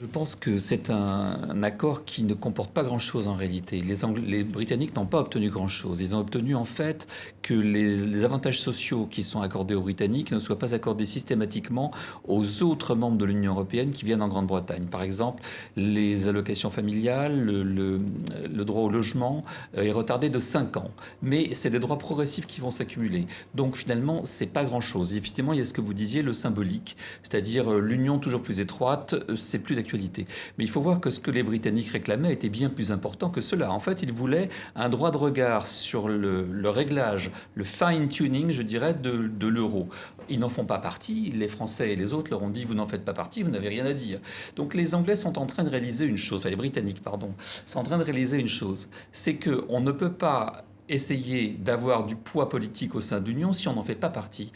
Je pense que c'est un accord qui ne comporte pas grand-chose en réalité. Les Britanniques n'ont pas obtenu grand-chose. Ils ont obtenu en fait que les avantages sociaux qui sont accordés aux Britanniques ne soient pas accordés systématiquement aux autres membres de l'Union européenne qui viennent en Grande-Bretagne. Par exemple, les allocations familiales, le droit au logement est retardé de 5 ans. Mais c'est des droits progressifs qui vont s'accumuler. Donc finalement, c'est pas grand-chose. Et effectivement, il y a ce que vous disiez, le symbolique, c'est-à-dire l'union toujours plus étroite, c'est plus d'actualité. Mais il faut voir que ce que les Britanniques réclamaient était bien plus important que cela. En fait, ils voulaient un droit de regard sur le réglage, le fine-tuning, je dirais, de l'euro. Ils n'en font pas partie. Les Français et les autres leur ont dit « vous n'en faites pas partie, vous n'avez rien à dire ». Donc les Anglais sont en train de réaliser une chose, enfin les Britanniques, pardon, sont en train de réaliser une chose, c'est qu'on ne peut pas essayer d'avoir du poids politique au sein de l'Union si on n'en fait pas partie.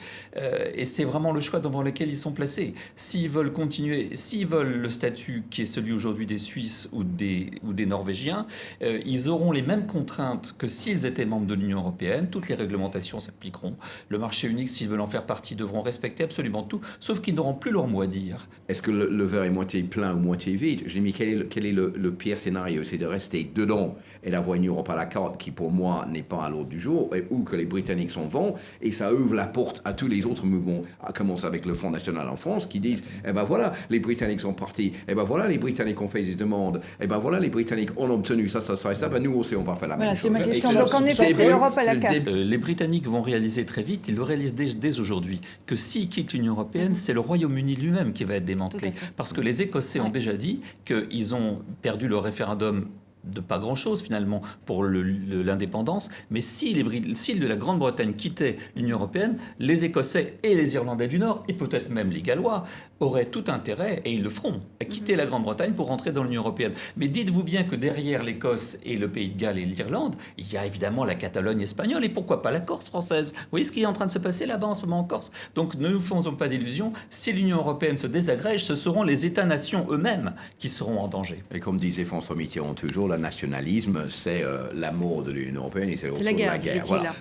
Et c'est vraiment le choix devant lequel ils sont placés. S'ils veulent continuer, s'ils veulent le statut qui est celui aujourd'hui des Suisses ou des Norvégiens, ils auront les mêmes contraintes que s'ils étaient membres de l'Union européenne. Toutes les réglementations s'appliqueront. Le marché unique, s'ils veulent en faire partie, devront respecter absolument tout, sauf qu'ils n'auront plus leur mot à dire. Est-ce que le verre est moitié plein ou moitié vide? J'ai mis quel est le pire scénario? C'est de rester dedans et d'avoir une Europe à la carte qui, pour moi, n'est pas à l'ordre du jour, ou que les Britanniques s'en vont, et ça ouvre la porte à tous les autres mouvements, à commencer avec le Front National en France, qui disent, eh ben voilà, les Britanniques sont partis, eh ben voilà, les Britanniques ont fait des demandes, eh ben voilà, les Britanniques ont obtenu ça, et ça, ben nous aussi, on va faire la même chose. Voilà, c'est ma question. Donc, en effet, c'est l'Europe à la carte. Les Britanniques vont réaliser très vite, ils le réalisent dès aujourd'hui, que s'ils quittent l'Union européenne, c'est le Royaume-Uni lui-même qui va être démantelé. Parce que les Écossais ont déjà dit qu'ils ont perdu le référendum de pas grand-chose finalement pour l'indépendance, mais si la Grande-Bretagne quittait l'Union européenne, les Écossais et les Irlandais du Nord, et peut-être même les Gallois, auraient tout intérêt, et ils le feront, à quitter la Grande-Bretagne pour rentrer dans l'Union européenne. Mais dites-vous bien que derrière l'Écosse et le Pays de Galles et l'Irlande, il y a évidemment la Catalogne espagnole, et pourquoi pas la Corse française. Vous voyez ce qui est en train de se passer là-bas en ce moment en Corse? Donc ne nous faisons pas d'illusions, si l'Union européenne se désagrège, ce seront les États-nations eux-mêmes qui seront en danger. Et comme disait François Mitterrand toujours, le nationalisme, c'est la mort de l'Union européenne et c'est la guerre. Voilà.